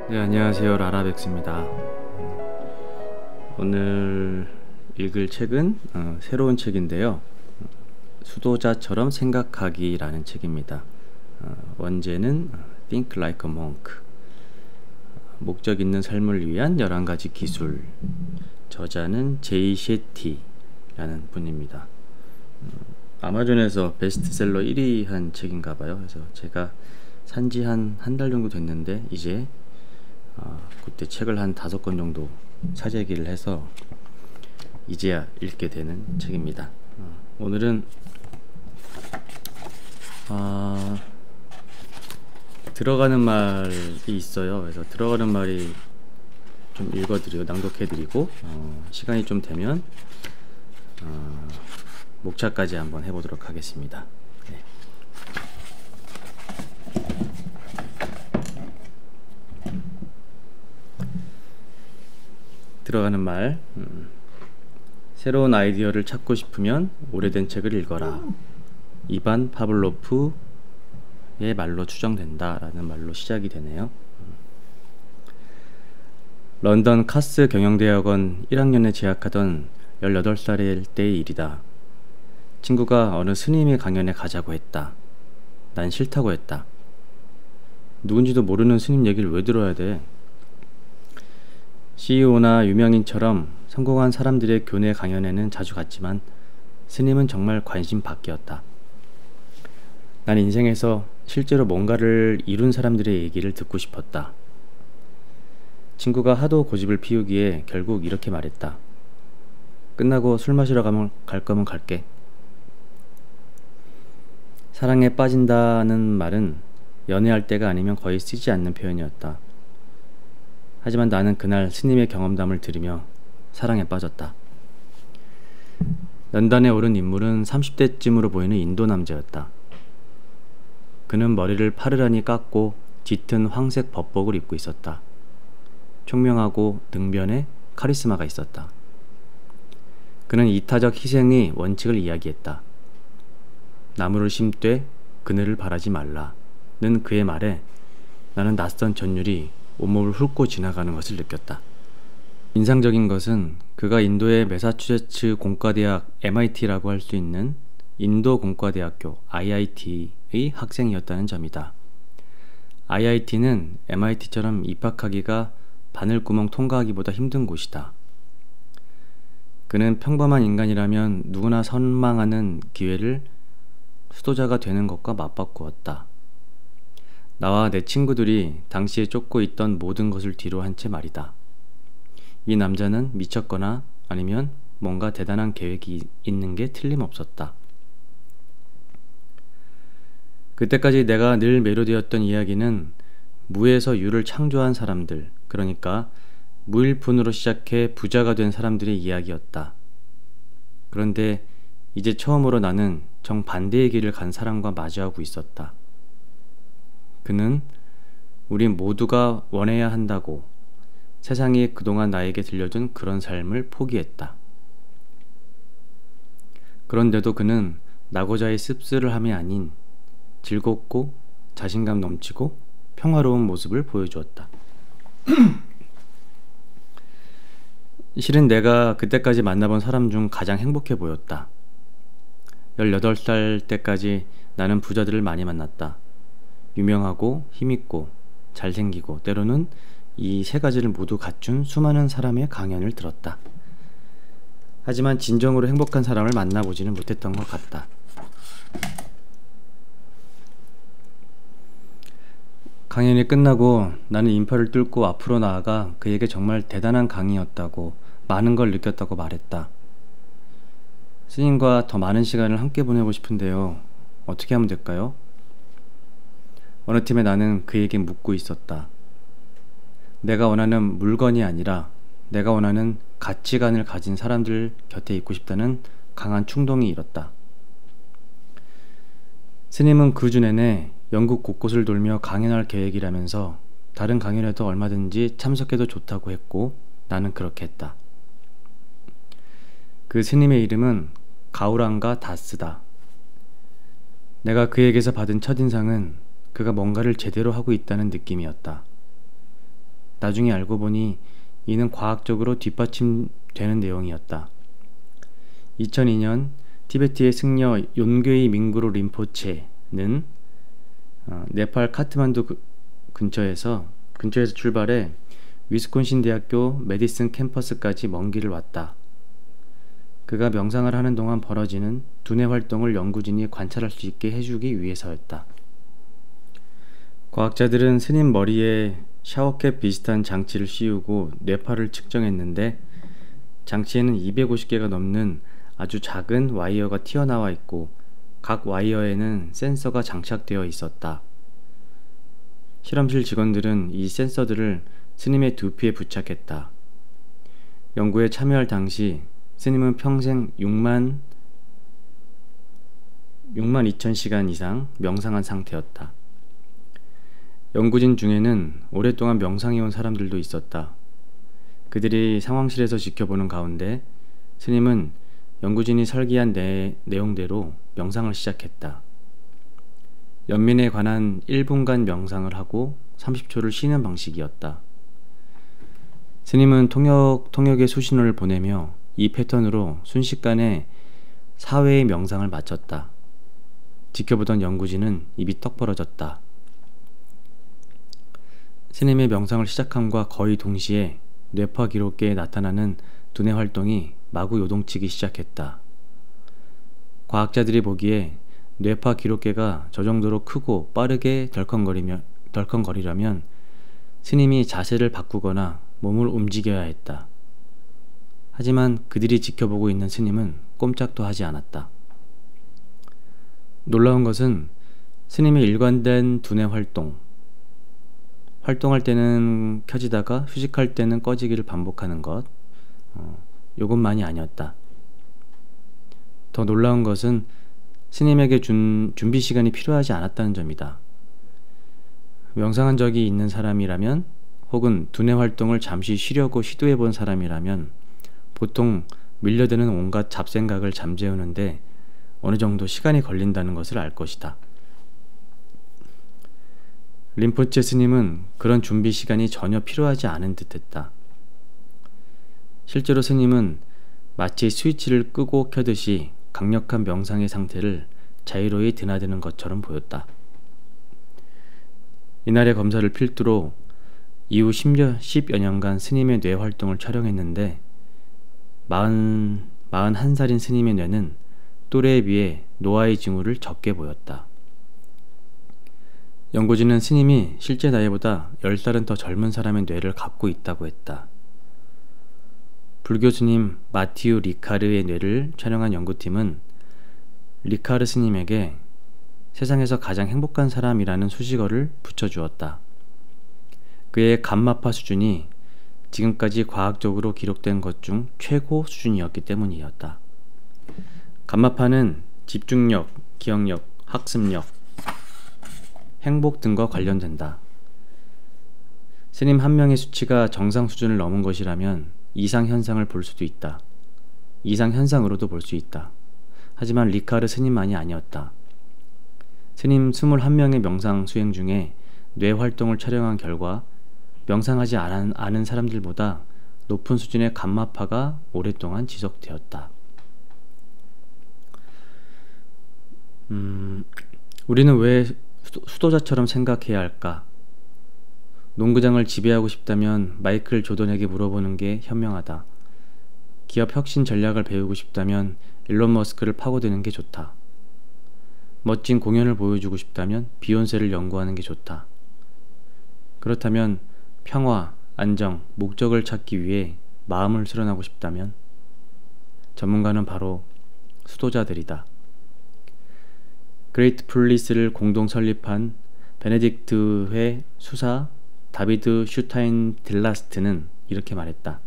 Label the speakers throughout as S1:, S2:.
S1: 네, 안녕하세요. 라라백스입니다. 오늘 읽을 책은 새로운 책인데요. 수도자처럼 생각하기라는 책입니다. 원제는 Think Like a Monk, 목적 있는 삶을 위한 11가지 기술. 저자는 제이 셰티라는 분입니다. 아마존에서 베스트셀러 1위 한 책인가봐요. 그래서 제가 산지 한 달 정도 됐는데 이제 그때 책을 한 5권 정도 사재기를 해서 이제야 읽게 되는 책입니다. 오늘은 들어가는 말이 있어요. 그래서 들어가는 말이 좀 낭독해드리고 시간이 좀 되면 목차까지 한번 해보도록 하겠습니다. 네. 들어가는 말. 새로운 아이디어를 찾고 싶으면 오래된 책을 읽어라. 이반 파블로프의 말로 추정된다 라는 말로 시작이 되네요. 런던 카스 경영대학원 1학년에 재학하던 18살일 때의 일이다. 친구가 어느 스님의 강연에 가자고 했다. 난 싫다고 했다. 누군지도 모르는 스님 얘기를 왜 들어야 돼? CEO나 유명인처럼 성공한 사람들의 교내 강연에는 자주 갔지만 스님은 정말 관심 밖이었다. 난 인생에서 실제로 뭔가를 이룬 사람들의 얘기를 듣고 싶었다. 친구가 하도 고집을 피우기에 결국 이렇게 말했다. 끝나고 술 마시러 갈 거면 갈게. 사랑에 빠진다는 말은 연애할 때가 아니면 거의 쓰지 않는 표현이었다. 하지만 나는 그날 스님의 경험담을 들으며 사랑에 빠졌다. 연단에 오른 인물은 30대쯤으로 보이는 인도 남자였다. 그는 머리를 파르르니 깎고 짙은 황색 법복을 입고 있었다. 총명하고 능변에 카리스마가 있었다. 그는 이타적 희생의 원칙을 이야기했다. 나무를 심되 그늘을 바라지 말라는 그의 말에 나는 낯선 전율이 온몸을 훑고 지나가는 것을 느꼈다. 인상적인 것은 그가 인도의 매사추세츠 공과대학 MIT라고 할 수 있는 인도 공과대학교 IIT의 학생이었다는 점이다. IIT는 MIT처럼 입학하기가 바늘구멍 통과하기보다 힘든 곳이다. 그는 평범한 인간이라면 누구나 선망하는 기회를 수도자가 되는 것과 맞바꾸었다. 나와 내 친구들이 당시에 쫓고 있던 모든 것을 뒤로 한 채 말이다. 이 남자는 미쳤거나 아니면 뭔가 대단한 계획이 있는 게 틀림없었다. 그때까지 내가 늘 매료되었던 이야기는 무에서 유를 창조한 사람들, 그러니까 무일푼으로 시작해 부자가 된 사람들의 이야기였다. 그런데 이제 처음으로 나는 정반대의 길을 간 사람과 마주하고 있었다. 그는 우리 모두가 원해야 한다고 세상이 그동안 나에게 들려준 그런 삶을 포기했다. 그런데도 그는 나고자의 씁쓸함이 아닌 즐겁고 자신감 넘치고 평화로운 모습을 보여주었다. 실은 내가 그때까지 만나본 사람 중 가장 행복해 보였다. 18살 때까지 나는 부자들을 많이 만났다. 유명하고 힘있고 잘생기고 때로는 이 3가지를 모두 갖춘 수많은 사람의 강연을 들었다. 하지만 진정으로 행복한 사람을 만나보지는 못했던 것 같다. 강연이 끝나고 나는 인파를 뚫고 앞으로 나아가 그에게 정말 대단한 강의였다고 많은 걸 느꼈다고 말했다. 스님과 더 많은 시간을 함께 보내고 싶은데요. 어떻게 하면 될까요? 어느 틈에 나는 그에게 묻고 있었다. 내가 원하는 물건이 아니라 내가 원하는 가치관을 가진 사람들 곁에 있고 싶다는 강한 충동이 일었다. 스님은 그 주 내내 영국 곳곳을 돌며 강연할 계획이라면서 다른 강연에도 얼마든지 참석해도 좋다고 했고 나는 그렇게 했다. 그 스님의 이름은 가우랑가 다스다. 내가 그에게서 받은 첫인상은 그가 뭔가를 제대로 하고 있다는 느낌이었다. 나중에 알고 보니 이는 과학적으로 뒷받침되는 내용이었다. 2002년 티베트의 승려 욘괴이 밍그로 린포체는 네팔 카트만두 근처에서 출발해 위스콘신 대학교 메디슨 캠퍼스까지 먼 길을 왔다. 그가 명상을 하는 동안 벌어지는 두뇌 활동을 연구진이 관찰할 수 있게 해주기 위해서였다. 과학자들은 스님 머리에 샤워캡 비슷한 장치를 씌우고 뇌파를 측정했는데 장치에는 250개가 넘는 아주 작은 와이어가 튀어나와 있고 각 와이어에는 센서가 장착되어 있었다. 실험실 직원들은 이 센서들을 스님의 두피에 부착했다. 연구에 참여할 당시 스님은 평생 6만 2천 시간 이상 명상한 상태였다. 연구진 중에는 오랫동안 명상해온 사람들도 있었다. 그들이 상황실에서 지켜보는 가운데 스님은 연구진이 설계한 내용대로 명상을 시작했다. 연민에 관한 1분간 명상을 하고 30초를 쉬는 방식이었다. 스님은 통역의 수신호를 보내며 이 패턴으로 순식간에 4회의 명상을 마쳤다. 지켜보던 연구진은 입이 떡 벌어졌다. 스님의 명상을 시작함과 거의 동시에 뇌파 기록계에 나타나는 두뇌 활동이 마구 요동치기 시작했다. 과학자들이 보기에 뇌파 기록계가 저 정도로 크고 빠르게 덜컹거리려면 스님이 자세를 바꾸거나 몸을 움직여야 했다. 하지만 그들이 지켜보고 있는 스님은 꼼짝도 하지 않았다. 놀라운 것은 스님의 일관된 두뇌 활동할 때는 켜지다가 휴식할 때는 꺼지기를 반복하는 것, 요것만이 아니었다. 더 놀라운 것은 스님에게 준 준비 시간이 필요하지 않았다는 점이다. 명상한 적이 있는 사람이라면 혹은 두뇌 활동을 잠시 쉬려고 시도해 본 사람이라면 보통 밀려드는 온갖 잡생각을 잠재우는데 어느 정도 시간이 걸린다는 것을 알 것이다. 린포체 스님은 그런 준비 시간이 전혀 필요하지 않은 듯했다. 실제로 스님은 마치 스위치를 끄고 켜듯이 강력한 명상의 상태를 자유로이 드나드는 것처럼 보였다. 이날의 검사를 필두로 이후 10여 년간 스님의 뇌 활동을 촬영했는데 41살인 스님의 뇌는 또래에 비해 노화의 징후를 적게 보였다. 연구진은 스님이 실제 나이보다 10살은 더 젊은 사람의 뇌를 갖고 있다고 했다. 불교 스님 마티유 리카르의 뇌를 촬영한 연구팀은 리카르 스님에게 세상에서 가장 행복한 사람이라는 수식어를 붙여주었다. 그의 감마파 수준이 지금까지 과학적으로 기록된 것 중 최고 수준이었기 때문이었다. 감마파는 집중력, 기억력, 학습력, 행복 등과 관련된다. 스님 한 명의 수치가 정상 수준을 넘은 것이라면 이상현상을 볼 수도 있다. 이상현상으로도 볼 수 있다. 하지만 리카르 스님만이 아니었다. 스님 21명의 명상 수행 중에 뇌 활동을 촬영한 결과 명상하지 않은 사람들보다 높은 수준의 감마파가 오랫동안 지속되었다. 우리는 왜 수도자처럼 생각해야 할까? 농구장을 지배하고 싶다면 마이클 조던에게 물어보는 게 현명하다. 기업 혁신 전략을 배우고 싶다면 일론 머스크를 파고드는 게 좋다. 멋진 공연을 보여주고 싶다면 비욘세를 연구하는 게 좋다. 그렇다면 평화, 안정, 목적을 찾기 위해 마음을 수련하고 싶다면 전문가는 바로 수도자들이다. 그레이트 플리스를 공동 설립한 베네딕트 회 수사 다비드 슈타인 딜라스트는 이렇게 말했다.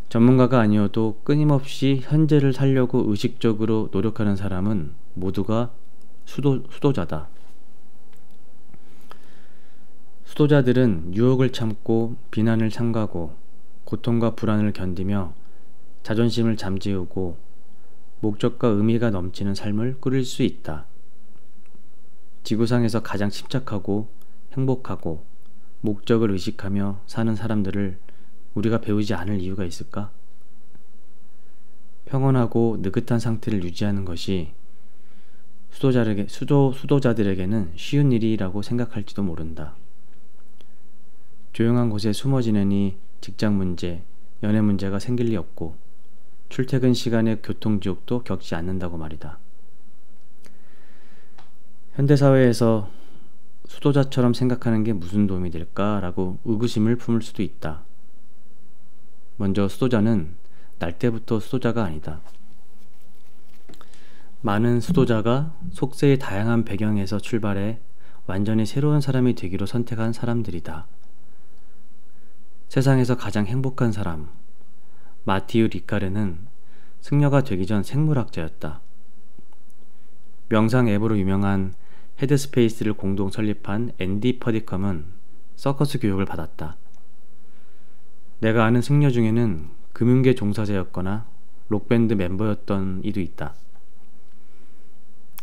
S1: 전문가가 아니어도 끊임없이 현재를 살려고 의식적으로 노력하는 사람은 모두가 수도자다. 수도자들은 유혹을 참고 비난을 삼가고 고통과 불안을 견디며 자존심을 잠재우고 목적과 의미가 넘치는 삶을 꾸릴 수 있다. 지구상에서 가장 침착하고 행복하고 목적을 의식하며 사는 사람들을 우리가 배우지 않을 이유가 있을까? 평온하고 느긋한 상태를 유지하는 것이 수도자들에게는 쉬운 일이라고 생각할지도 모른다. 조용한 곳에 숨어 지내니 직장 문제, 연애 문제가 생길 리 없고 출퇴근 시간에 교통지옥도 겪지 않는다고 말이다. 현대사회에서 수도자처럼 생각하는 게 무슨 도움이 될까라고 의구심을 품을 수도 있다. 먼저 수도자는 날 때부터 수도자가 아니다. 많은 수도자가 속세의 다양한 배경에서 출발해 완전히 새로운 사람이 되기로 선택한 사람들이다. 세상에서 가장 행복한 사람, 마티유 리카르는 승려가 되기 전 생물학자였다. 명상 앱으로 유명한 헤드스페이스를 공동 설립한 앤디 퍼디컴은 서커스 교육을 받았다. 내가 아는 승려 중에는 금융계 종사자였거나 록밴드 멤버였던 이도 있다.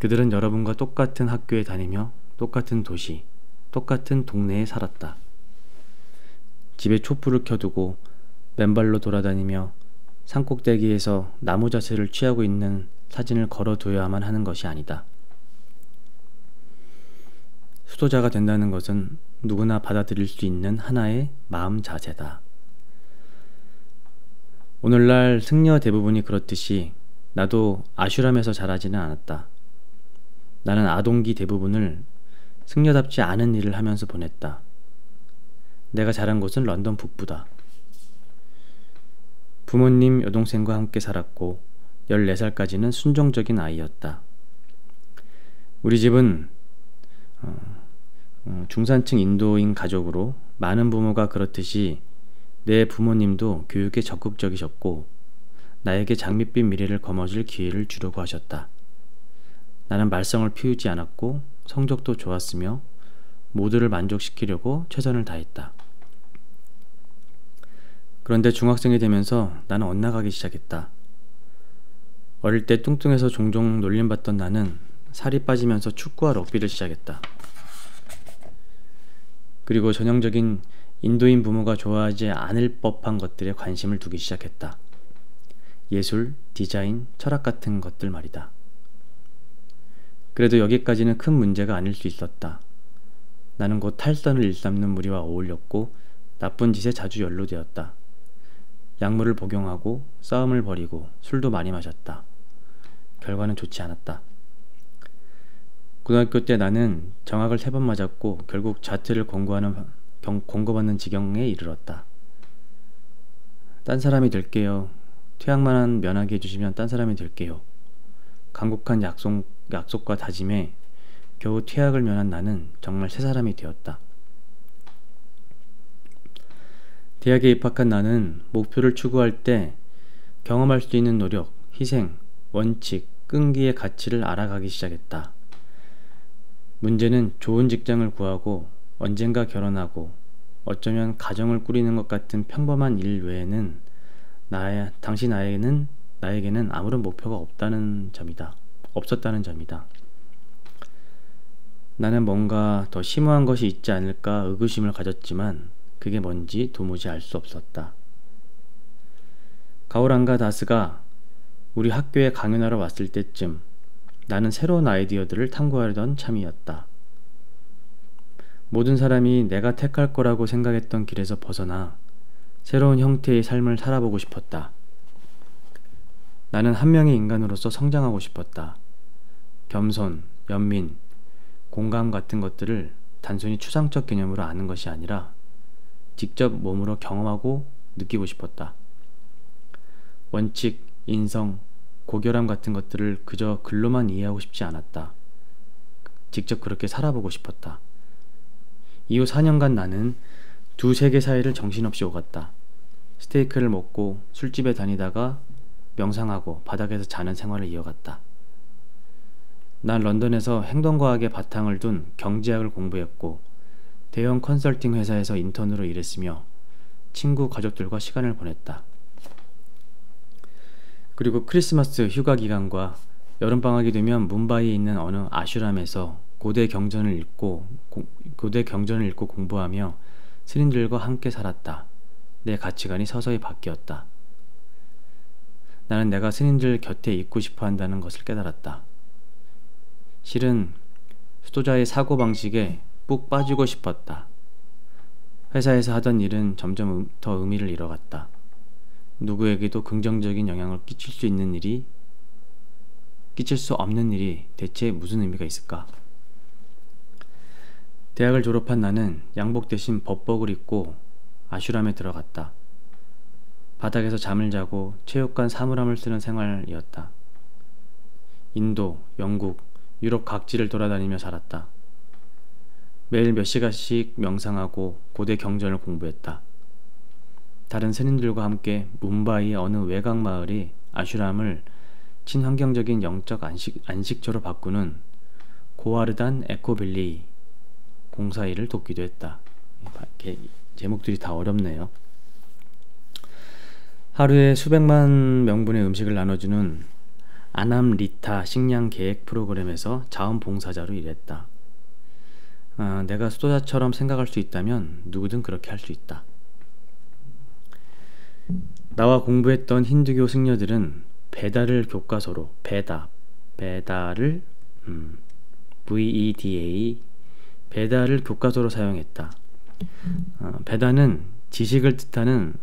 S1: 그들은 여러분과 똑같은 학교에 다니며 똑같은 도시, 똑같은 동네에 살았다. 집에 촛불을 켜두고 맨발로 돌아다니며 산꼭대기에서 나무 자세를 취하고 있는 사진을 걸어둬야만 하는 것이 아니다. 수도자가 된다는 것은 누구나 받아들일 수 있는 하나의 마음 자세다. 오늘날 승려 대부분이 그렇듯이 나도 아슈람에서 자라지는 않았다. 나는 아동기 대부분을 승려답지 않은 일을 하면서 보냈다. 내가 자란 곳은 런던 북부다. 부모님, 여동생과 함께 살았고 14살까지는 순종적인 아이였다. 우리 집은 중산층 인도인 가족으로 많은 부모가 그렇듯이 내 부모님도 교육에 적극적이셨고 나에게 장밋빛 미래를 거머쥘 기회를 주려고 하셨다. 나는 말썽을 피우지 않았고 성적도 좋았으며 모두를 만족시키려고 최선을 다했다. 그런데 중학생이 되면서 나는 엇나가기 시작했다. 어릴 때 뚱뚱해서 종종 놀림받던 나는 살이 빠지면서 축구와 럭비를 시작했다. 그리고 전형적인 인도인 부모가 좋아하지 않을 법한 것들에 관심을 두기 시작했다. 예술, 디자인, 철학 같은 것들 말이다. 그래도 여기까지는 큰 문제가 아닐 수 있었다. 나는 곧 탈선을 일삼는 무리와 어울렸고 나쁜 짓에 자주 연루되었다. 약물을 복용하고 싸움을 벌이고 술도 많이 마셨다. 결과는 좋지 않았다. 고등학교 때 나는 정학을 3번 맞았고 결국 자퇴를 권고받는 지경에 이르렀다. 딴 사람이 될게요. 퇴학만 면하게 해주시면 딴 사람이 될게요. 간곡한 약속과 다짐에 겨우 퇴학을 면한 나는 정말 새 사람이 되었다. 대학에 입학한 나는 목표를 추구할 때 경험할 수 있는 노력, 희생, 원칙, 끈기의 가치를 알아가기 시작했다. 문제는 좋은 직장을 구하고 언젠가 결혼하고 어쩌면 가정을 꾸리는 것 같은 평범한 일 외에는 당시 나에게는 아무런 목표가 없었다는 점이다. 나는 뭔가 더 심오한 것이 있지 않을까 의구심을 가졌지만 그게 뭔지 도무지 알 수 없었다. 가오랑가 다스가 우리 학교에 강연하러 왔을 때쯤 나는 새로운 아이디어들을 탐구하려던 참이었다. 모든 사람이 내가 택할 거라고 생각했던 길에서 벗어나 새로운 형태의 삶을 살아보고 싶었다. 나는 한 명의 인간으로서 성장하고 싶었다. 겸손, 연민, 공감 같은 것들을 단순히 추상적 개념으로 아는 것이 아니라 직접 몸으로 경험하고 느끼고 싶었다. 원칙, 인성, 고결함 같은 것들을 그저 글로만 이해하고 싶지 않았다. 직접 그렇게 살아보고 싶었다. 이후 4년간 나는 두 세계 사이를 정신없이 오갔다. 스테이크를 먹고 술집에 다니다가 명상하고 바닥에서 자는 생활을 이어갔다. 난 런던에서 행동과학에 바탕을 둔 경제학을 공부했고 대형 컨설팅 회사에서 인턴으로 일했으며 친구 가족들과 시간을 보냈다. 그리고 크리스마스 휴가 기간과 여름방학이 되면 뭄바이에 있는 어느 아슈람에서 고대 경전을 읽고 공부하며 스님들과 함께 살았다. 내 가치관이 서서히 바뀌었다. 나는 내가 스님들 곁에 있고 싶어 한다는 것을 깨달았다. 실은 수도자의 사고방식에 푹 빠지고 싶었다. 회사에서 하던 일은 점점 더 의미를 잃어갔다. 누구에게도 긍정적인 영향을 끼칠 수 없는 일이 대체 무슨 의미가 있을까? 대학을 졸업한 나는 양복 대신 법복을 입고 아슈람에 들어갔다. 바닥에서 잠을 자고 체육관 사물함을 쓰는 생활이었다. 인도, 영국, 유럽 각지를 돌아다니며 살았다. 매일 몇 시간씩 명상하고 고대 경전을 공부했다. 다른 스님들과 함께 뭄바이의 어느 외곽 마을이 아슈람을 친환경적인 영적 안식처로 바꾸는 고아르단 에코빌리 공사 일을 돕기도 했다. 제목들이 다 어렵네요. 하루에 수백만 명분의 음식을 나눠주는 아남리타 식량 계획 프로그램에서 자원봉사자로 일했다. 내가 수도자처럼 생각할 수 있다면 누구든 그렇게 할 수 있다. 나와 공부했던 힌두교 승려들은 베다를 교과서로 베다를 VEDA 베다를 교과서로 사용했다. 베다는 지식을 뜻하는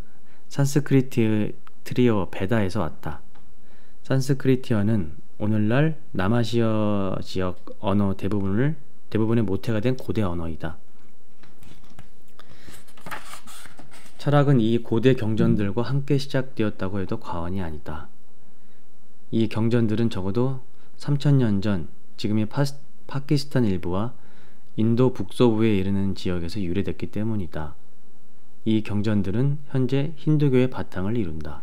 S1: 산스크리트어 베다에서 왔다. 산스크리트어는 오늘날 남아시아 지역 언어 대부분의 모태가 된 고대 언어이다. 철학은 이 고대 경전들과 함께 시작되었다고 해도 과언이 아니다. 이 경전들은 적어도 3000년 전 지금의 파키스탄 일부와 인도 북서부에 이르는 지역에서 유래됐기 때문이다. 이 경전들은 현재 힌두교의 바탕을 이룬다.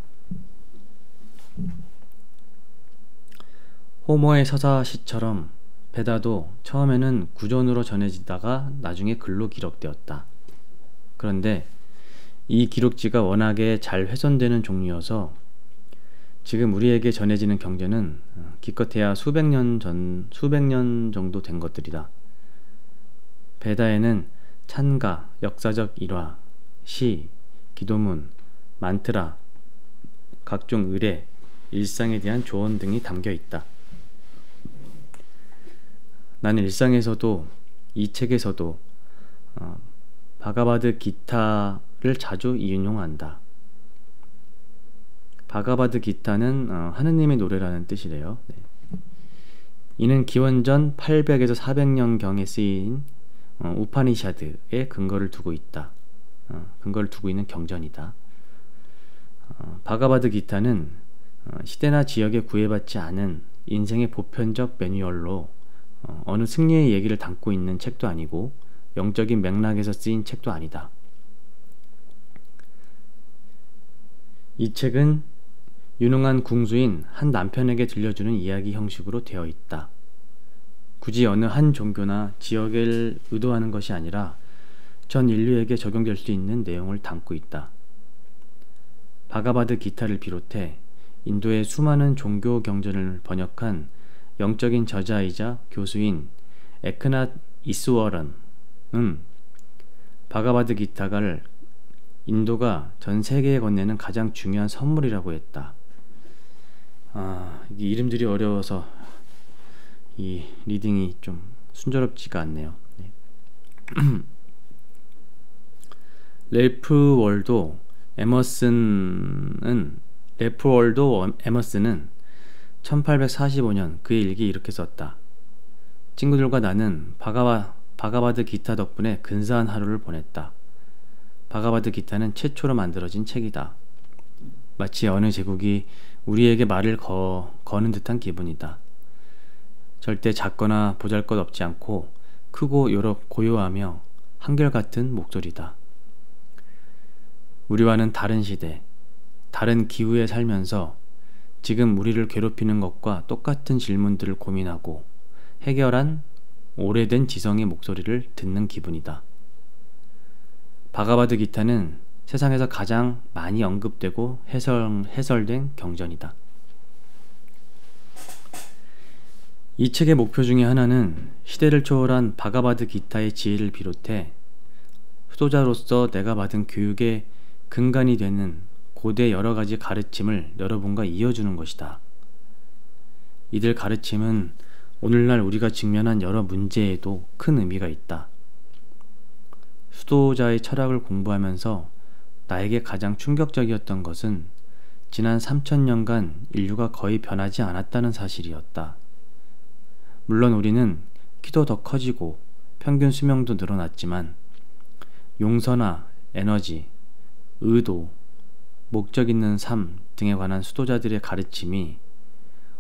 S1: 호모의 서사시처럼 베다도 처음에는 구전으로 전해지다가 나중에 글로 기록되었다. 그런데 이 기록지가 워낙에 잘 훼손되는 종류여서 지금 우리에게 전해지는 경전은 기껏해야 수백 년 정도 된 것들이다. 베다에는 찬가, 역사적 일화, 시, 기도문, 만트라, 각종 의례, 일상에 대한 조언 등이 담겨 있다. 나는 일상에서도 이 책에서도 바가바드 기타를 자주 인용한다. 바가바드 기타는 하느님의 노래라는 뜻이래요. 네. 이는 기원전 800에서 400년경에 쓰인 우파니샤드에 근거를 두고 있는 경전이다. 바가바드 기타는 시대나 지역에 구애받지 않은 인생의 보편적 매뉴얼로 어느 승려의 얘기를 담고 있는 책도 아니고 영적인 맥락에서 쓰인 책도 아니다. 이 책은 유능한 궁수인 한 남편에게 들려주는 이야기 형식으로 되어 있다. 굳이 어느 한 종교나 지역을 의도하는 것이 아니라 전 인류에게 적용될 수 있는 내용을 담고 있다. 바가바드 기타를 비롯해 인도의 수많은 종교 경전을 번역한 영적인 저자이자 교수인 에크낫 이스워런은 바가바드 기타를 인도가 전 세계에 건네는 가장 중요한 선물이라고 했다. 이게 이름들이 어려워서 이 리딩이 좀 순조롭지가 않네요. 네. 래프 월도 에머슨은 1845년 그의 일기에 이렇게 썼다. 친구들과 나는 바가바드 기타 덕분에 근사한 하루를 보냈다. 바가바드 기타는 최초로 만들어진 책이다. 마치 어느 제국이 우리에게 말을 거는 듯한 기분이다. 절대 작거나 보잘것없지 않고 크고 고요하며 한결같은 목소리다. 우리와는 다른 시대, 다른 기후에 살면서 지금 우리를 괴롭히는 것과 똑같은 질문들을 고민하고 해결한 오래된 지성의 목소리를 듣는 기분이다. 바가바드 기타는 세상에서 가장 많이 언급되고 해설된 경전이다. 이 책의 목표 중에 하나는 시대를 초월한 바가바드 기타의 지혜를 비롯해 수도자로서 내가 받은 교육의 근간이 되는 고대 여러 가지 가르침을 여러분과 이어주는 것이다. 이들 가르침은 오늘날 우리가 직면한 여러 문제에도 큰 의미가 있다. 수도자의 철학을 공부하면서 나에게 가장 충격적이었던 것은 지난 3000년간 인류가 거의 변하지 않았다는 사실이었다. 물론 우리는 키도 더 커지고 평균 수명도 늘어났지만 용서나 에너지, 의도, 목적 있는 삶 등에 관한 수도자들의 가르침이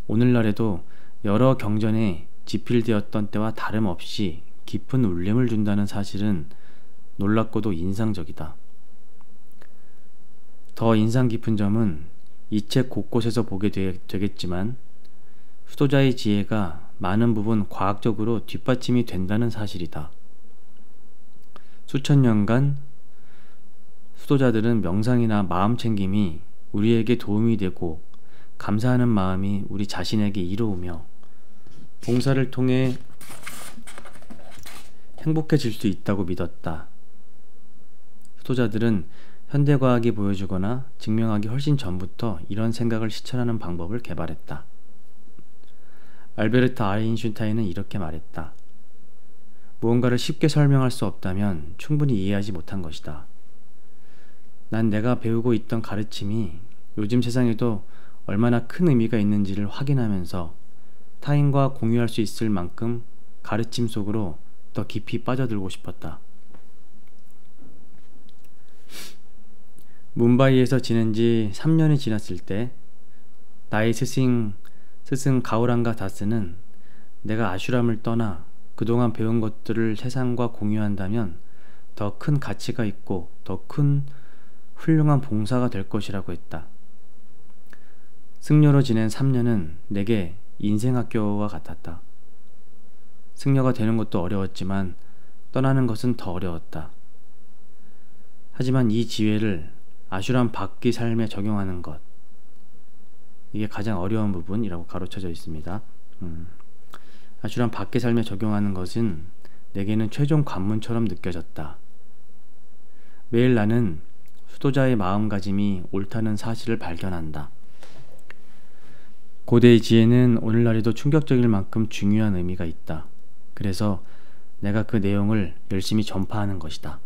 S1: 오늘날에도 여러 경전에 지필되었던 때와 다름없이 깊은 울림을 준다는 사실은 놀랍고도 인상적이다. 더 인상 깊은 점은 이 책 곳곳에서 보게 되겠지만 수도자의 지혜가 많은 부분 과학적으로 뒷받침이 된다는 사실이다. 수천 년간 수도자들은 명상이나 마음 챙김이 우리에게 도움이 되고 감사하는 마음이 우리 자신에게 이로우며 봉사를 통해 행복해질 수 있다고 믿었다. 수도자들은 현대과학이 보여주거나 증명하기 훨씬 전부터 이런 생각을 실천하는 방법을 개발했다. 알베르트 아인슈타인은 이렇게 말했다. 무언가를 쉽게 설명할 수 없다면 충분히 이해하지 못한 것이다. 난 내가 배우고 있던 가르침이 요즘 세상에도 얼마나 큰 의미가 있는지를 확인하면서 타인과 공유할 수 있을 만큼 가르침 속으로 더 깊이 빠져들고 싶었다. 뭄바이에서 지낸 지 3년이 지났을 때 나의 스승 가우랑가 다스는 내가 아슈람을 떠나 그동안 배운 것들을 세상과 공유한다면 더 큰 가치가 있고 더 큰 훌륭한 봉사가 될 것이라고 했다. 승려로 지낸 3년은 내게 인생학교와 같았다. 승려가 되는 것도 어려웠지만 떠나는 것은 더 어려웠다. 하지만 이 지혜를 아슈람 밖의 삶에 적용하는 것, 이게 가장 어려운 부분이라고 가로쳐져 있습니다. 아슈람 밖의 삶에 적용하는 것은 내게는 최종 관문처럼 느껴졌다. 매일 나는 수도자의 마음가짐이 옳다는 사실을 발견한다. 고대의 지혜는 오늘날에도 충격적일 만큼 중요한 의미가 있다. 그래서 내가 그 내용을 열심히 전파하는 것이다.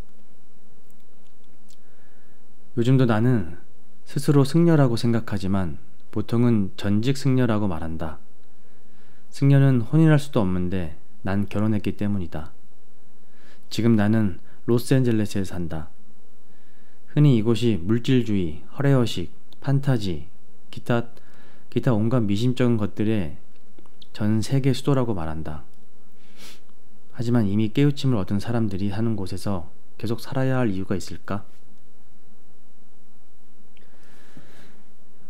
S1: 요즘도 나는 스스로 승려라고 생각하지만 보통은 전직 승려라고 말한다. 승려는 혼인할 수도 없는데 난 결혼했기 때문이다. 지금 나는 로스앤젤레스에 산다. 흔히 이곳이 물질주의, 허례허식, 판타지, 기타 온갖 미심쩍은 것들의 전 세계 수도라고 말한다. 하지만 이미 깨우침을 얻은 사람들이 사는 곳에서 계속 살아야 할 이유가 있을까?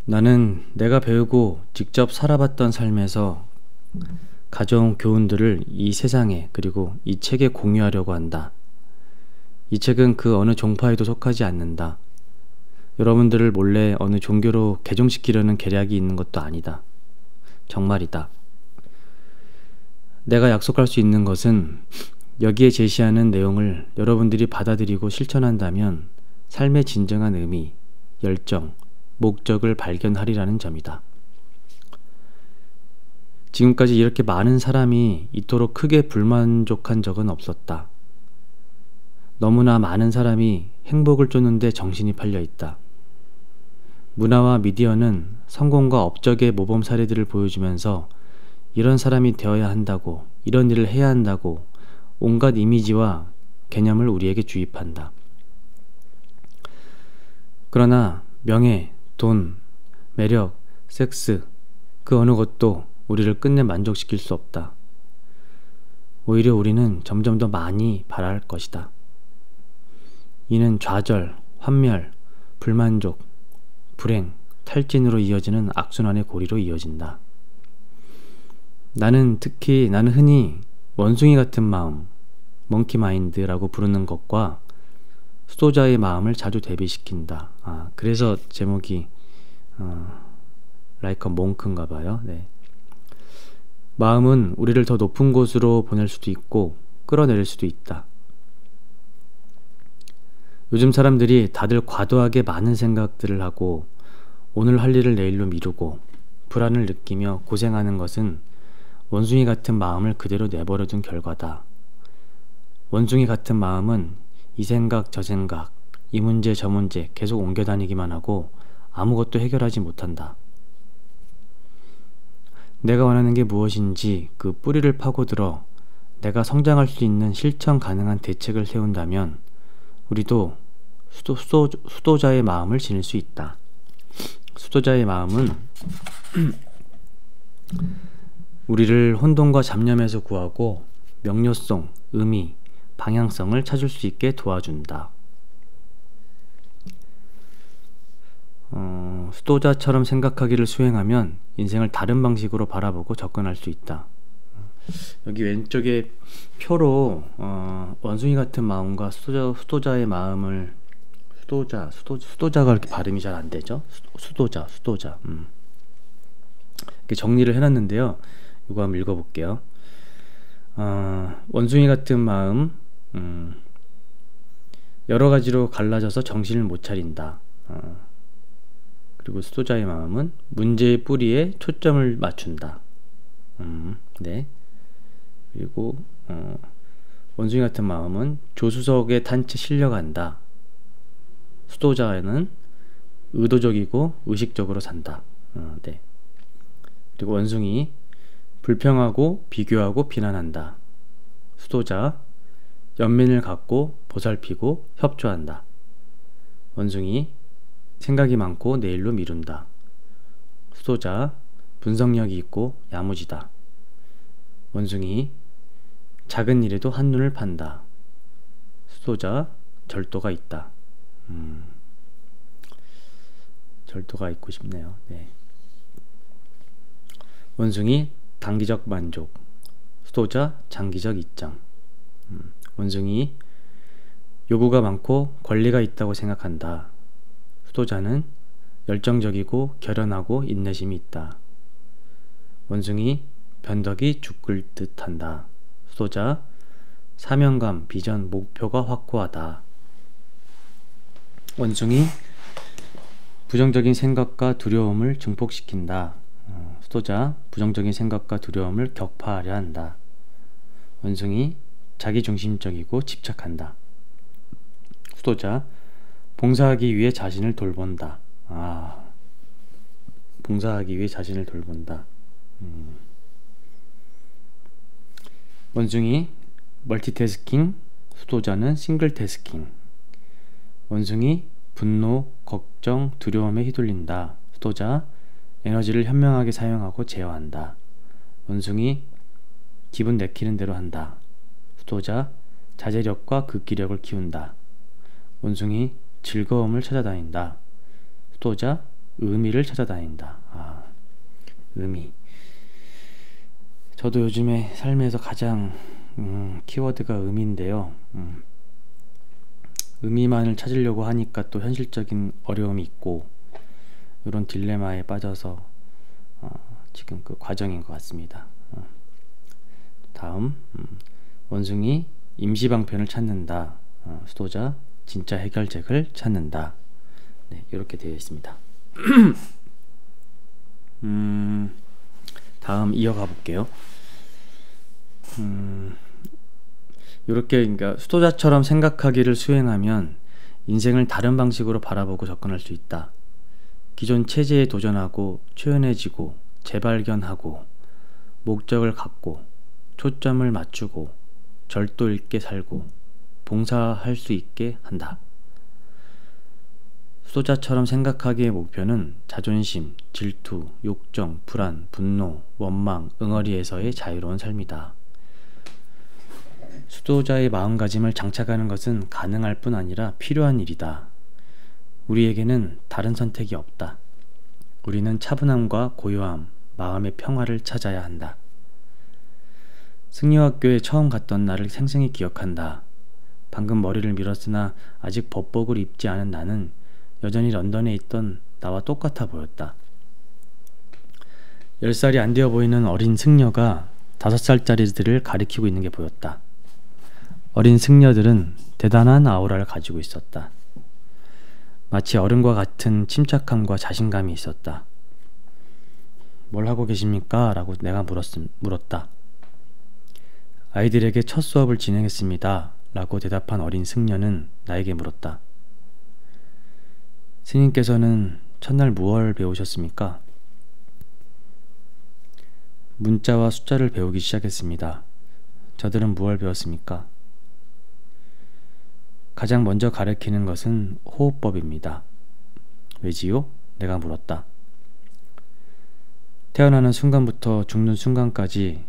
S1: 나는 내가 배우고 직접 살아봤던 삶에서 가져온 교훈들을 이 세상에 그리고 이 책에 공유하려고 한다. 이 책은 그 어느 종파에도 속하지 않는다. 여러분들을 몰래 어느 종교로 개종시키려는 계략이 있는 것도 아니다. 정말이다. 내가 약속할 수 있는 것은 여기에 제시하는 내용을 여러분들이 받아들이고 실천한다면 삶의 진정한 의미, 열정, 목적을 발견하리라는 점이다. 지금까지 이렇게 많은 사람이 이토록 크게 불만족한 적은 없었다. 너무나 많은 사람이 행복을 쫓는데 정신이 팔려 있다. 문화와 미디어는 성공과 업적의 모범 사례들을 보여주면서 이런 사람이 되어야 한다고, 이런 일을 해야 한다고 온갖 이미지와 개념을 우리에게 주입한다. 그러나 명예, 돈, 매력, 섹스, 그 어느 것도 우리를 끝내 만족시킬 수 없다. 오히려 우리는 점점 더 많이 바랄 것이다. 이는 좌절, 환멸, 불만족, 불행, 탈진으로 이어지는 악순환의 고리로 이어진다. 나는 흔히 원숭이 같은 마음, 멍키 마인드라고 부르는 것과 수도자의 마음을 자주 대비시킨다. 그래서 제목이 Like a Monk인가 봐요. 네. 마음은 우리를 더 높은 곳으로 보낼 수도 있고 끌어내릴 수도 있다. 요즘 사람들이 다들 과도하게 많은 생각들을 하고 오늘 할 일을 내일로 미루고 불안을 느끼며 고생하는 것은 원숭이 같은 마음을 그대로 내버려둔 결과다. 원숭이 같은 마음은 이 생각 저 생각, 이 문제 저 문제 계속 옮겨다니기만 하고 아무것도 해결하지 못한다. 내가 원하는 게 무엇인지 그 뿌리를 파고들어 내가 성장할 수 있는 실천 가능한 대책을 세운다면 우리도 수도자의 마음을 지닐 수 있다. 수도자의 마음은 우리를 혼돈과 잡념에서 구하고 명료성, 의미, 방향성을 찾을 수 있게 도와준다. 수도자처럼 생각하기를 수행하면 인생을 다른 방식으로 바라보고 접근할 수 있다. 여기 왼쪽에 표로 원숭이 같은 마음과 수도자의 마음을 수도자가 이렇게 발음이 잘 안 되죠? 수도자 이렇게 정리를 해놨는데요. 이거 한번 읽어볼게요. 원숭이 같은 마음, 여러 가지로 갈라져서 정신을 못 차린다. 그리고 수도자의 마음은 문제의 뿌리에 초점을 맞춘다. 네. 그리고 원숭이 같은 마음은 조수석에 탄 채 실려간다. 수도자는 의도적이고 의식적으로 산다. 네. 그리고 원숭이 불평하고 비교하고 비난한다. 수도자 연민을 갖고 보살피고 협조한다. 원숭이 생각이 많고 내일로 미룬다. 수도자 분석력이 있고 야무지다. 원숭이 작은 일에도 한눈을 판다. 수도자 절도가 있다. 절도가 있고 싶네요. 네. 원숭이 단기적 만족, 수도자 장기적 이점. 원숭이 요구가 많고 권리가 있다고 생각한다. 수도자는 열정적이고 결연하고 인내심이 있다. 원숭이 변덕이 죽을 듯 한다. 수도자 사명감, 비전, 목표가 확고하다. 원숭이 부정적인 생각과 두려움을 증폭시킨다. 수도자 부정적인 생각과 두려움을 격파하려 한다. 원숭이 자기중심적이고 집착한다. 수도자 봉사하기 위해 자신을 돌본다. 봉사하기 위해 자신을 돌본다. 원숭이 멀티태스킹, 수도자는 싱글태스킹. 원숭이 분노, 걱정, 두려움에 휘둘린다. 수도자 에너지를 현명하게 사용하고 제어한다. 원숭이 기분 내키는 대로 한다. 수도자 자제력과 극기력을 키운다. 원숭이 즐거움을 찾아다닌다. 수도자 의미를 찾아다닌다. 의미. 저도 요즘에 삶에서 가장 키워드가 의미인데요. 의미만을 찾으려고 하니까 또 현실적인 어려움이 있고 이런 딜레마에 빠져서 지금 그 과정인 것 같습니다. 다음 원숭이 임시방편을 찾는다. 수도자 진짜 해결책을 찾는다. 네, 이렇게 되어 있습니다. 다음 이어가 볼게요. 이렇게 그러니까 수도자처럼 생각하기를 수행하면 인생을 다른 방식으로 바라보고 접근할 수 있다. 기존 체제에 도전하고 초연해지고 재발견하고 목적을 갖고 초점을 맞추고 절도 있게 살고 봉사할 수 있게 한다. 수도자처럼 생각하기의 목표는 자존심, 질투, 욕정, 불안, 분노, 원망, 응어리에서의 자유로운 삶이다. 수도자의 마음가짐을 장착하는 것은 가능할 뿐 아니라 필요한 일이다. 우리에게는 다른 선택이 없다. 우리는 차분함과 고요함, 마음의 평화를 찾아야 한다. 승려학교에 처음 갔던 날을 생생히 기억한다. 방금 머리를 밀었으나 아직 법복을 입지 않은 나는 여전히 런던에 있던 나와 똑같아 보였다. 10살이 안 되어 보이는 어린 승려가 5살짜리들을 가리키고 있는 게 보였다. 어린 승려들은 대단한 아우라를 가지고 있었다. 마치 어른과 같은 침착함과 자신감이 있었다. 뭘 하고 계십니까? 라고 내가 물었다. 아이들에게 첫 수업을 진행했습니다. 라고 대답한 어린 승려는 나에게 물었다. 스님께서는 첫날 무엇을 배우셨습니까? 문자와 숫자를 배우기 시작했습니다. 저들은 무엇을 배웠습니까? 가장 먼저 가르치는 것은 호흡법입니다. 왜지요? 내가 물었다. 태어나는 순간부터 죽는 순간까지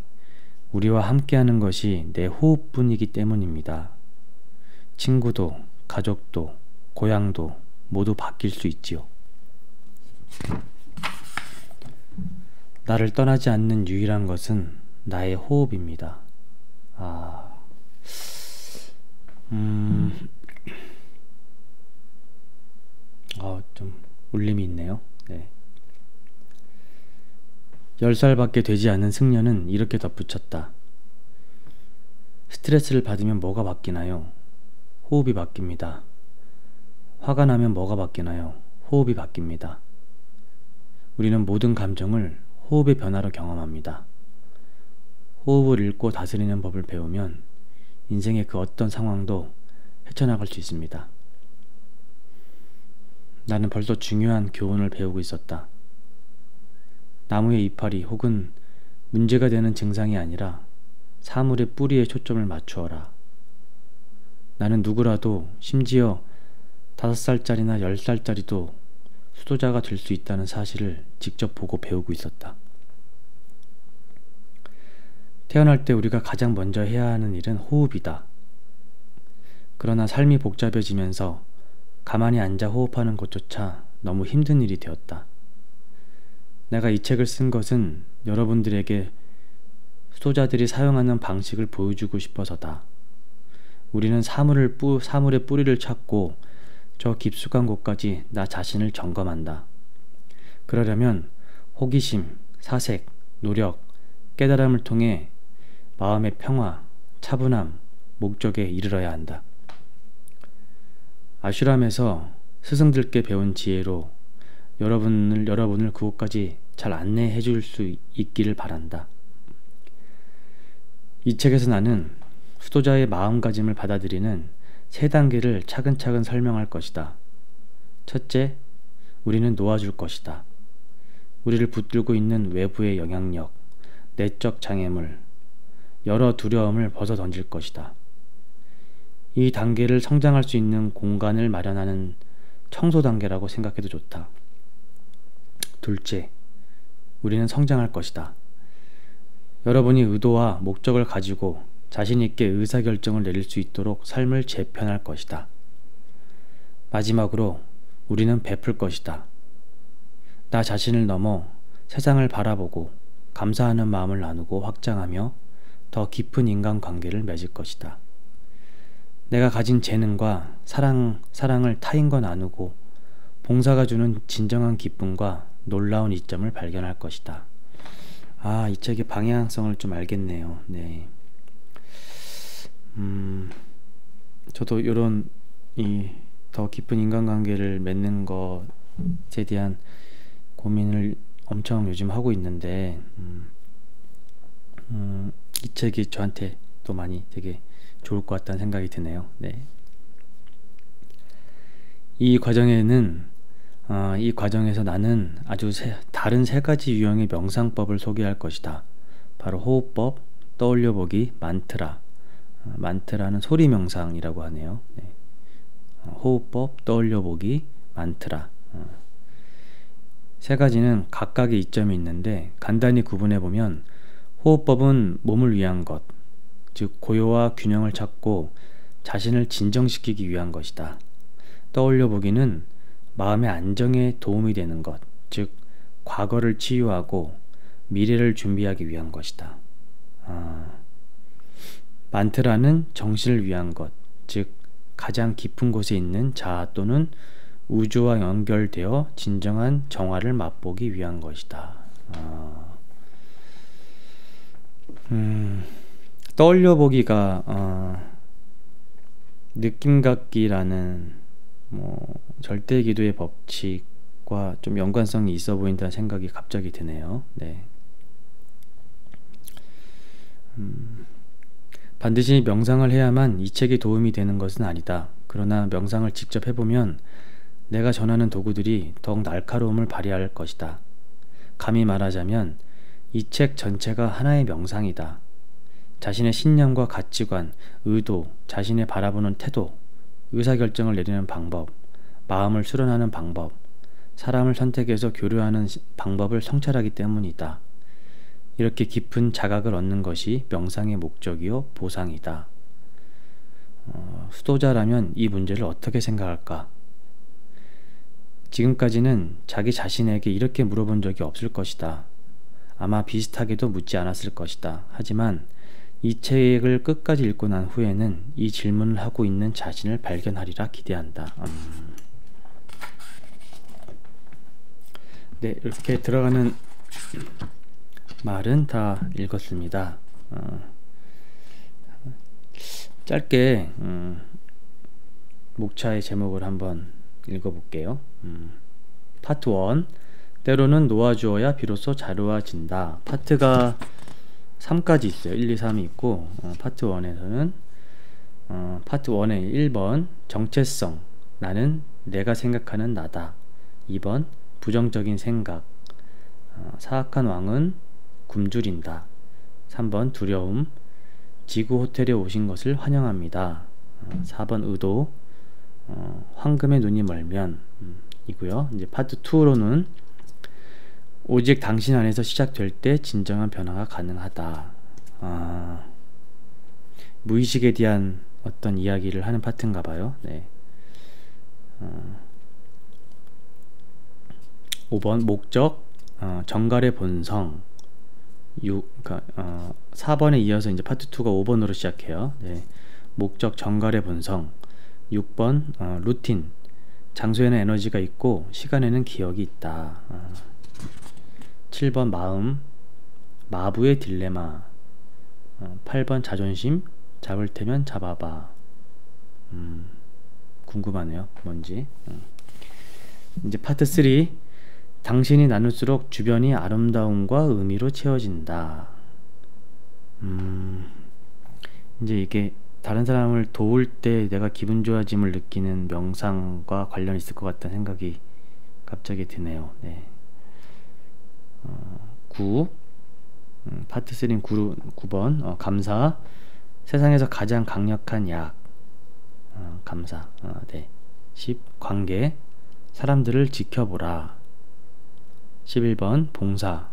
S1: 우리와 함께하는 것이 내 호흡뿐이기 때문입니다. 친구도, 가족도, 고향도 모두 바뀔 수 있지요. 나를 떠나지 않는 유일한 것은 나의 호흡입니다. 좀 울림이 있네요. 네. 10살밖에 되지 않은 승려는 이렇게 덧붙였다. 스트레스를 받으면 뭐가 바뀌나요? 호흡이 바뀝니다. 화가 나면 뭐가 바뀌나요? 호흡이 바뀝니다. 우리는 모든 감정을 호흡의 변화로 경험합니다. 호흡을 읽고 다스리는 법을 배우면 인생의 그 어떤 상황도 헤쳐나갈 수 있습니다. 나는 벌써 중요한 교훈을 배우고 있었다. 나무의 이파리 혹은 문제가 되는 증상이 아니라 사물의 뿌리에 초점을 맞추어라. 나는 누구라도 심지어 5살짜리나 10살짜리도 수도자가 될 수 있다는 사실을 직접 보고 배우고 있었다. 태어날 때 우리가 가장 먼저 해야 하는 일은 호흡이다. 그러나 삶이 복잡해지면서 가만히 앉아 호흡하는 것조차 너무 힘든 일이 되었다. 내가 이 책을 쓴 것은 여러분들에게 수도자들이 사용하는 방식을 보여주고 싶어서다. 우리는 사물의 뿌리를 찾고 저 깊숙한 곳까지 나 자신을 점검한다. 그러려면 호기심, 사색, 노력, 깨달음을 통해 마음의 평화, 차분함, 목적에 이르러야 한다. 아슈람에서 스승들께 배운 지혜로 여러분을 그곳까지 잘 안내해 줄 수 있기를 바란다. 이 책에서 나는 수도자의 마음가짐을 받아들이는 3단계를 차근차근 설명할 것이다. 첫째, 우리는 놓아줄 것이다. 우리를 붙들고 있는 외부의 영향력, 내적 장애물, 여러 두려움을 벗어 던질 것이다. 이 단계를 성장할 수 있는 공간을 마련하는 청소 단계라고 생각해도 좋다. 둘째, 우리는 성장할 것이다. 여러분이 의도와 목적을 가지고 자신 있게 의사결정을 내릴 수 있도록 삶을 재편할 것이다. 마지막으로 우리는 베풀 것이다. 나 자신을 넘어 세상을 바라보고 감사하는 마음을 나누고 확장하며 더 깊은 인간관계를 맺을 것이다. 내가 가진 재능과 사랑을 타인과 나누고 봉사가 주는 진정한 기쁨과 놀라운 이점을 발견할 것이다. 이 책의 방향성을 좀 알겠네요. 네. 저도 이런 더 깊은 인간관계를 맺는 것에 대한 고민을 엄청 요즘 하고 있는데 이 책이 저한테 또 많이 되게 좋을 것 같다는 생각이 드네요. 네. 이 과정에서 나는 아주 다른 3가지 유형의 명상법을 소개할 것이다. 바로 호흡법, 떠올려보기, 만트라. 만트라는 소리 명상이라고 하네요. 네. 호흡법, 떠올려보기, 만트라. 3가지는 각각의 이점이 있는데 간단히 구분해보면 호흡법은 몸을 위한 것, 즉 고요와 균형을 찾고 자신을 진정시키기 위한 것이다. 떠올려보기는 마음의 안정에 도움이 되는 것, 즉 과거를 치유하고 미래를 준비하기 위한 것이다. 만트라는 정신을 위한 것, 즉 가장 깊은 곳에 있는 자아 또는 우주와 연결되어 진정한 정화를 맛보기 위한 것이다. 떠올려보기가 느낌갖기라는 뭐 절대 기도의 법칙과 좀 연관성이 있어 보인다는 생각이 갑자기 드네요. 네. 반드시 명상을 해야만 이 책이 도움이 되는 것은 아니다. 그러나 명상을 직접 해보면 내가 전하는 도구들이 더욱 날카로움을 발휘할 것이다. 감히 말하자면 이 책 전체가 하나의 명상이다. 자신의 신념과 가치관, 의도, 자신의 바라보는 태도, 의사결정을 내리는 방법, 마음을 수련하는 방법, 사람을 선택해서 교류하는 방법을 성찰하기 때문이다. 이렇게 깊은 자각을 얻는 것이 명상의 목적이요 보상이다. 수도자라면 이 문제를 어떻게 생각할까? 지금까지는 자기 자신에게 이렇게 물어본 적이 없을 것이다. 아마 비슷하게도 묻지 않았을 것이다. 하지만 이 책을 끝까지 읽고 난 후에는 이 질문을 하고 있는 자신을 발견하리라 기대한다. 네, 이렇게 들어가는 말은 다 읽었습니다. 짧게 목차의 제목을 한번 읽어볼게요. 파트 1. 때로는 놓아주어야 비로소 자루아진다. 파트가 3까지 있어요. 1, 2, 3이 있고 파트 1에서는 파트 1의 1번 정체성, 나는 내가 생각하는 나다. 2번 부정적인 생각, 사악한 왕은 굶주린다. 3번 두려움, 지구 호텔에 오신 것을 환영합니다. 4번 의도, 황금의 눈이 멀면 이고요. 이제 파트 2로는 오직 당신 안에서 시작될 때 진정한 변화가 가능하다. 무의식에 대한 어떤 이야기를 하는 파트인가 봐요. 네. 5번 목적, 정갈의 본성. 4번에 이어서 이제 파트 2가 5번으로 시작해요. 네. 목적, 정갈의 본성. 6번 루틴, 장소에는 에너지가 있고 시간에는 기억이 있다. 7번 마음, 마부의 딜레마. 8번 자존심, 잡을 테면 잡아봐. 궁금하네요. 뭔지. 이제 파트 3, 당신이 나눌수록 주변이 아름다움과 의미로 채워진다. 이제 이게 다른 사람을 도울 때 내가 기분 좋아짐을 느끼는 명상과 관련이 있을 것 같다는 생각이 갑자기 드네요. 네. 9. 파트 3는 9번 감사, 세상에서 가장 강력한 약. 감사. 네. 10. 관계, 사람들을 지켜보라. 11번 봉사,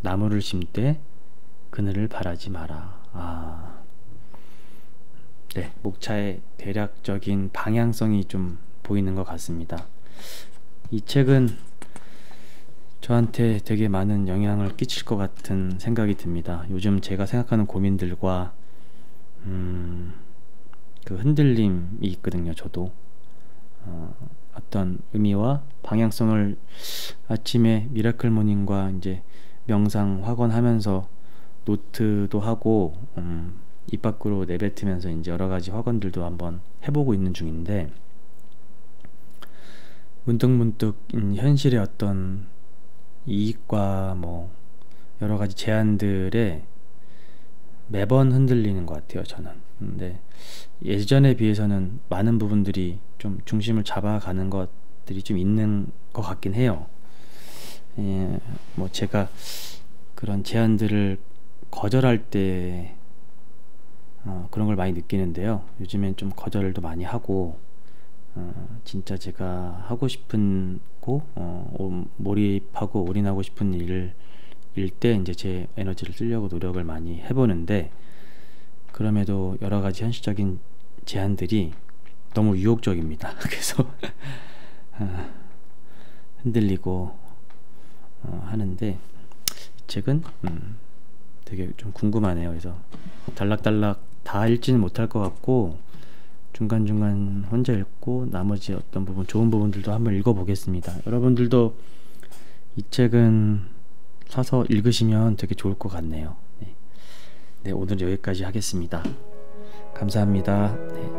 S1: 나무를 심되 그늘을 바라지 마라. 네, 목차의 대략적인 방향성이 좀 보이는 것 같습니다. 이 책은 저한테 되게 많은 영향을 끼칠 것 같은 생각이 듭니다. 요즘 제가 생각하는 고민들과 그 흔들림이 있거든요. 저도 어떤 의미와 방향성을 아침에 미라클 모닝과 이제 명상 확언하면서 노트도 하고 입 밖으로 내뱉으면서 이제 여러 가지 확언들도 한번 해보고 있는 중인데, 문득문득 현실의 어떤 이익과 뭐 여러 가지 제안들에 매번 흔들리는 것 같아요, 저는. 근데 예전에 비해서는 많은 부분들이 좀 중심을 잡아가는 것들이 좀 있는 것 같긴 해요. 뭐 제가 그런 제안들을 거절할 때 그런 걸 많이 느끼는데요. 요즘엔 좀 거절도 많이 하고 진짜 제가 하고 싶은 거 몰입하고 올인하고 싶은 일을 일 때 이제 제 에너지를 쓰려고 노력을 많이 해보는데, 그럼에도 여러 가지 현실적인 제안들이 너무 유혹적입니다. 그래서 흔들리고 하는데, 이 책은 되게 좀 궁금하네요. 그래서 단락단락 다 읽지는 못할 것 같고 중간중간 혼자 읽고 나머지 어떤 부분, 좋은 부분들도 한번 읽어보겠습니다. 여러분들도 이 책은 사서 읽으시면 되게 좋을 것 같네요. 네, 오늘 여기까지 하겠습니다. 감사합니다. 네.